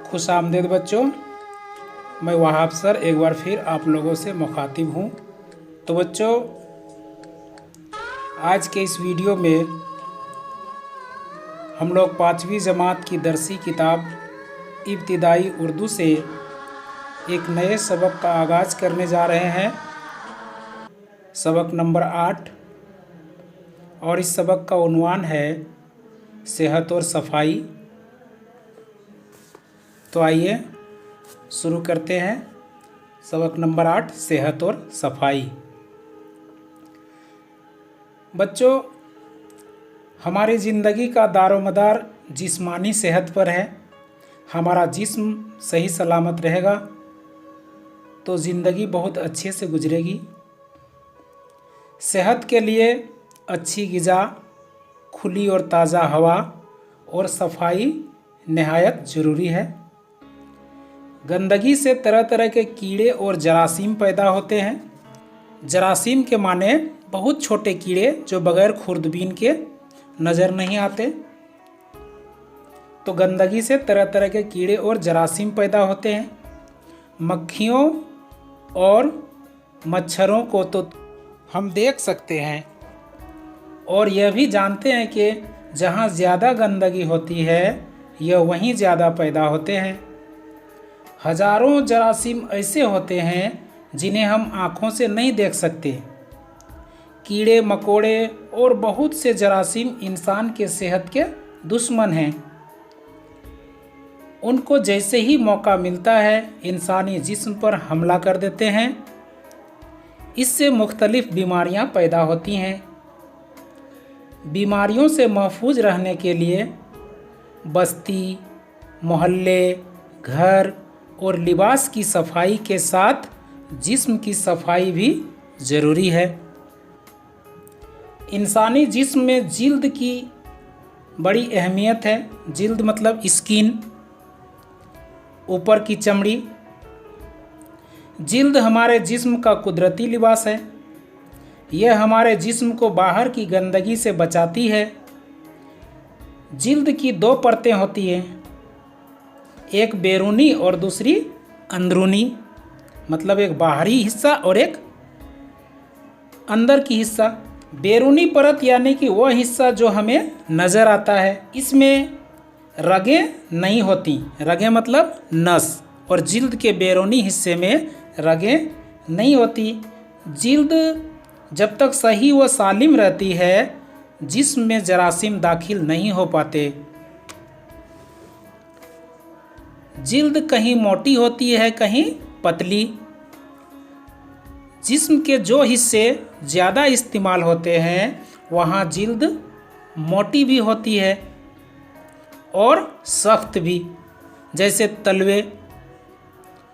खुश आमदीद बच्चों, मैं वहाब सर एक बार फिर आप लोगों से मुखातिब हूँ। तो बच्चों, आज के इस वीडियो में हम लोग 5वीं जमात की दरसी किताब इब्तिदाई उर्दू से एक नए सबक का आगाज़ करने जा रहे हैं, सबक नंबर 8। और इस सबक का उन्वान है सेहत और सफाई। तो आइए शुरू करते हैं। सबक नंबर 8, सेहत और सफाई। बच्चों, हमारी ज़िंदगी का दारोमदार जिस्मानी सेहत पर है। हमारा जिस्म सही सलामत रहेगा तो ज़िंदगी बहुत अच्छे से गुजरेगी। सेहत के लिए अच्छी ग़िज़ा, खुली और ताज़ा हवा और सफाई नहायत ज़रूरी है। गंदगी से तरह तरह के कीड़े और जरासीम पैदा होते हैं। जरासीम के माने बहुत छोटे कीड़े जो बग़ैर खुर्दबीन के नज़र नहीं आते। तो गंदगी से तरह तरह के कीड़े और जरासीम पैदा होते हैं। मक्खियों और मच्छरों को तो हम देख सकते हैं और यह भी जानते हैं कि जहाँ ज़्यादा गंदगी होती है यह वहीं ज़्यादा पैदा होते हैं। हज़ारों जरासीम ऐसे होते हैं जिन्हें हम आँखों से नहीं देख सकते। कीड़े मकोड़े और बहुत से जरासीम इंसान के सेहत के दुश्मन हैं। उनको जैसे ही मौका मिलता है इंसानी जिस्म पर हमला कर देते हैं। इससे मुख्तलिफ बीमारियां पैदा होती हैं। बीमारियों से महफूज रहने के लिए बस्ती, मोहल्ले, घर और लिबास की सफाई के साथ जिस्म की सफाई भी ज़रूरी है। इंसानी जिस्म में जिल्द की बड़ी अहमियत है। जिल्द मतलब स्किन, ऊपर की चमड़ी। जिल्द हमारे जिस्म का कुदरती लिबास है। यह हमारे जिस्म को बाहर की गंदगी से बचाती है। जिल्द की 2 परतें होती हैं, एक बैरूनी और दूसरी अंदरूनी। मतलब एक बाहरी हिस्सा और एक अंदर की हिस्सा। बैरूनी परत यानी कि वह हिस्सा जो हमें नज़र आता है। इसमें रगें नहीं होती। रगें मतलब नस। और जिल्द के बैरूनी हिस्से में रगें नहीं होती। जिल्द जब तक सही व सालिम रहती है जिस्म में जरासीम दाखिल नहीं हो पाते। जिल्द कहीं मोटी होती है, कहीं पतली। जिस्म के जो हिस्से ज़्यादा इस्तेमाल होते हैं वहाँ जिल्द मोटी भी होती है और सख्त भी, जैसे तलवे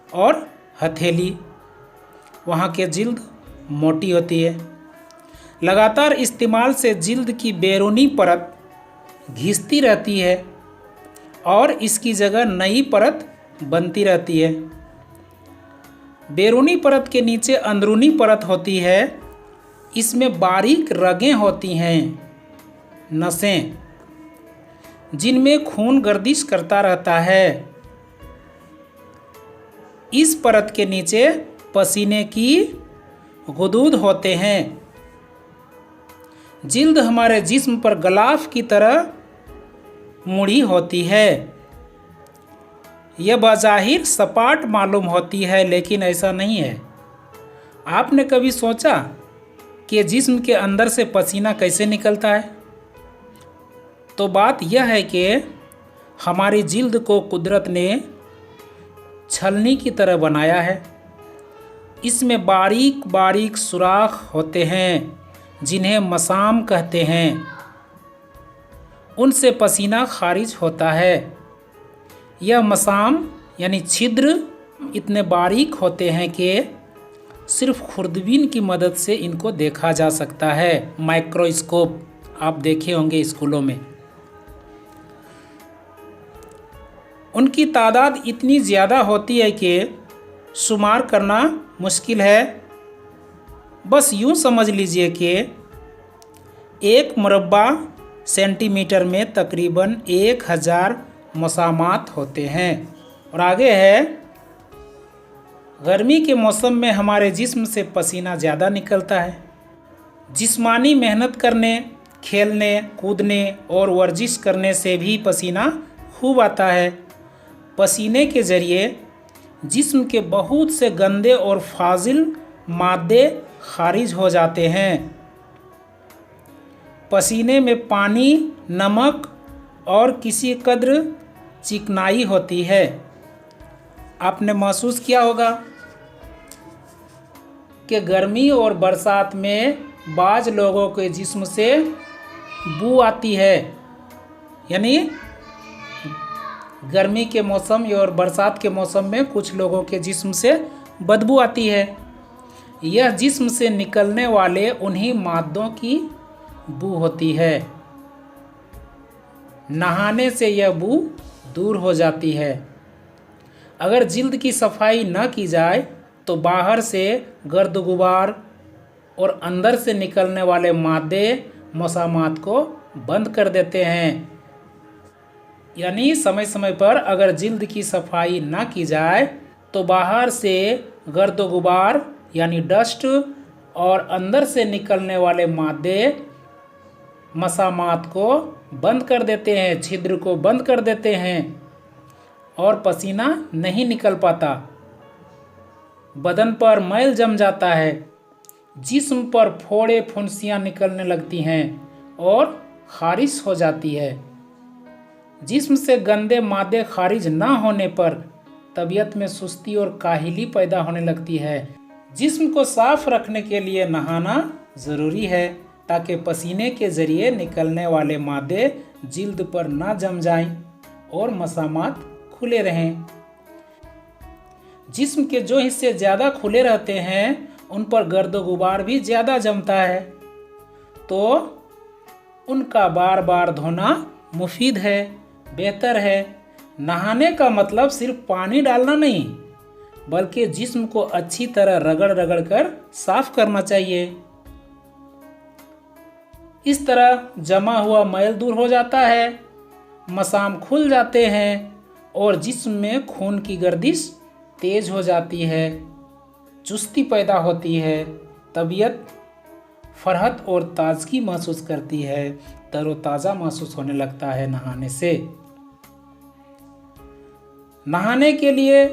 और हथेली। वहाँ के जिल्द मोटी होती है। लगातार इस्तेमाल से जिल्द की बैरूनी परत घिसती रहती है और इसकी जगह नई परत बनती रहती है। बैरूनी परत के नीचे अंदरूनी परत होती है। इसमें बारीक रगें होती हैं, नसें, जिनमें खून गर्दिश करता रहता है। इस परत के नीचे पसीने की गुदूद होते हैं। जिल्द हमारे जिस्म पर गलाफ की तरह मुड़ी होती है। यह बाज़ाहिर सपाट मालूम होती है लेकिन ऐसा नहीं है। आपने कभी सोचा कि जिस्म के अंदर से पसीना कैसे निकलता है? तो बात यह है कि हमारी जिल्द को कुदरत ने छलनी की तरह बनाया है। इसमें बारीक बारीक सुराख होते हैं जिन्हें मसाम कहते हैं। उनसे पसीना खारिज होता है। यह मसाम यानी छिद्र इतने बारीक होते हैं कि सिर्फ खुर्दबीन की मदद से इनको देखा जा सकता है। माइक्रोस्कोप आप देखे होंगे स्कूलों में। उनकी तादाद इतनी ज़्यादा होती है कि शुमार करना मुश्किल है। बस यूँ समझ लीजिए कि एक मुरब्बा सेंटीमीटर में तकरीबन 1000 मसामात होते हैं। और आगे है, गर्मी के मौसम में हमारे जिस्म से पसीना ज़्यादा निकलता है। जिस्मानी मेहनत करने, खेलने कूदने और वर्जिश करने से भी पसीना खूब आता है। पसीने के ज़रिए जिस्म के बहुत से गंदे और फाजिल मादे खारिज हो जाते हैं। पसीने में पानी, नमक और किसी कद्र चिकनाई होती है। आपने महसूस किया होगा कि गर्मी और बरसात में बाज़ लोगों के जिस्म से बू आती है, यानी गर्मी के मौसम और बरसात के मौसम में कुछ लोगों के जिस्म से बदबू आती है। यह जिस्म से निकलने वाले उन्हीं मादों की बू होती है। नहाने से यह बू दूर हो जाती है। अगर जिल्द की सफाई न की जाए तो बाहर से गर्द गुबार और अंदर से निकलने वाले मादे मसामात को बंद कर देते हैं। यानी समय समय पर अगर जिल्द की सफाई ना की जाए तो बाहर से गर्द गुबार यानी डस्ट और अंदर से निकलने वाले मादे मसामात को बंद कर देते हैं, छिद्र को बंद कर देते हैं और पसीना नहीं निकल पाता। बदन पर मैल जम जाता है, जिस्म पर फोड़े फुंसियाँ निकलने लगती हैं और खारिश हो जाती है। जिस्म से गंदे मादे खारिज ना होने पर तबीयत में सुस्ती और काहिली पैदा होने लगती है। जिस्म को साफ रखने के लिए नहाना ज़रूरी है ताकि पसीने के ज़रिए निकलने वाले मादे जिल्द पर ना जम जाएं और मसामात खुले रहें। जिस्म के जो हिस्से ज़्यादा खुले रहते हैं उन पर गर्द गुबार भी ज़्यादा जमता है, तो उनका बार बार धोना मुफीद है, बेहतर है। नहाने का मतलब सिर्फ पानी डालना नहीं, बल्कि जिस्म को अच्छी तरह रगड़ रगड़ कर साफ करना चाहिए। इस तरह जमा हुआ मैल दूर हो जाता है, मसाम खुल जाते हैं और जिस्म में खून की गर्दिश तेज हो जाती है, चुस्ती पैदा होती है, तबीयत फरहत और ताजगी महसूस करती है, तरोताज़ा महसूस होने लगता है नहाने से। नहाने के लिए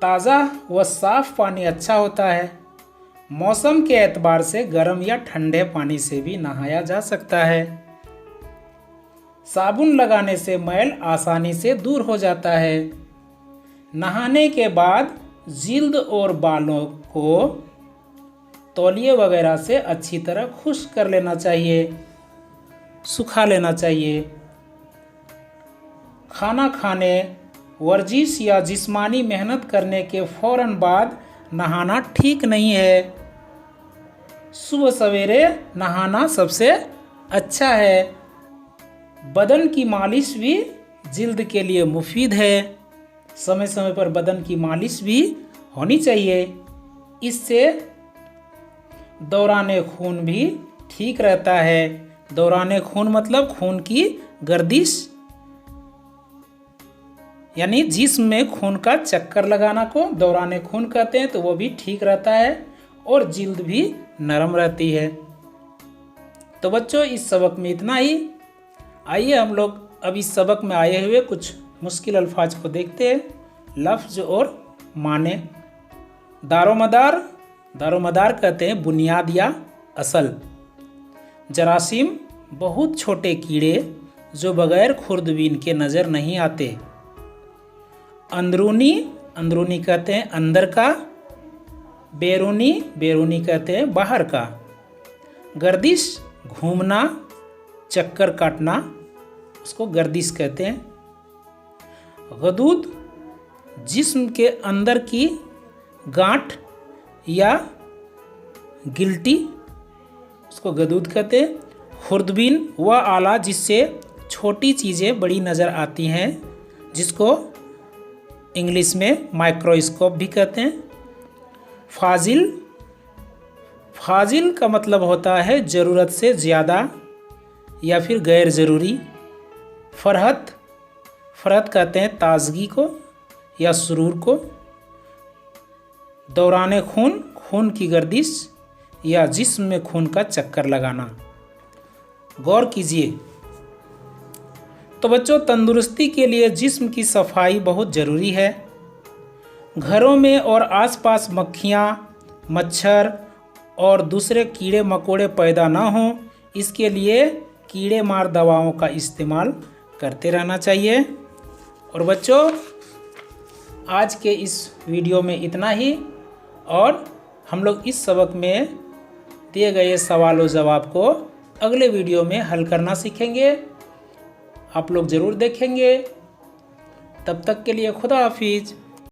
ताज़ा व साफ पानी अच्छा होता है। मौसम के एतबार से गर्म या ठंडे पानी से भी नहाया जा सकता है। साबुन लगाने से मैल आसानी से दूर हो जाता है। नहाने के बाद जिल्द और बालों को तौलिए वगैरह से अच्छी तरह खुश्क कर लेना चाहिए, सुखा लेना चाहिए। खाना खाने, वर्जिश या जिस्मानी मेहनत करने के फ़ौरन बाद नहाना ठीक नहीं है। सुबह सवेरे नहाना सबसे अच्छा है। बदन की मालिश भी जिल्द के लिए मुफीद है। समय समय पर बदन की मालिश भी होनी चाहिए। इससे दौरान खून भी ठीक रहता है। दौरान खून मतलब खून की गर्दिश, यानी जिस्म में खून का चक्कर लगाना को दौरान खून कहते हैं, तो वो भी ठीक रहता है और जिल्द भी नरम रहती है। तो बच्चों, इस सबक में इतना ही। आइए हम लोग अब इस सबक में आए हुए कुछ मुश्किल अल्फाज को देखते हैं, लफ्ज़ और माने। दारोमदार, दारोमदार कहते हैं बुनियाद या असल। जरासीम, बहुत छोटे कीड़े जो बग़ैर खुर्दबीन के नज़र नहीं आते। अंदरूनी, अंदरूनी कहते हैं अंदर का। बैरूनी, बैरूनी कहते हैं बाहर का। गर्दिश, घूमना, चक्कर काटना, उसको गर्दिश कहते हैं। गदूद, जिस्म के अंदर की गांठ या गिल्टी, उसको गदूद कहते हैं। खुर्दबीन वह आला जिससे छोटी चीज़ें बड़ी नज़र आती हैं, जिसको इंग्लिश में माइक्रोस्कोप भी कहते हैं। फाजिल, फाजिल का मतलब होता है ज़रूरत से ज़्यादा या फिर गैर ज़रूरी। फ़रहत, फ़रहत कहते हैं ताज़गी को या सुरूर को। दौरान खून, खून की गर्दिश या जिस्म में खून का चक्कर लगाना। गौर कीजिए। तो बच्चों, तंदुरुस्ती के लिए जिस्म की सफाई बहुत ज़रूरी है। घरों में और आसपास मक्खियाँ, मच्छर और दूसरे कीड़े मकोड़े पैदा ना हों, इसके लिए कीड़े मार दवाओं का इस्तेमाल करते रहना चाहिए। और बच्चों, आज के इस वीडियो में इतना ही, और हम लोग इस सबक में दिए गए सवाल और जवाब को अगले वीडियो में हल करना सीखेंगे। आप लोग ज़रूर देखेंगे। तब तक के लिए खुदा हाफिज़।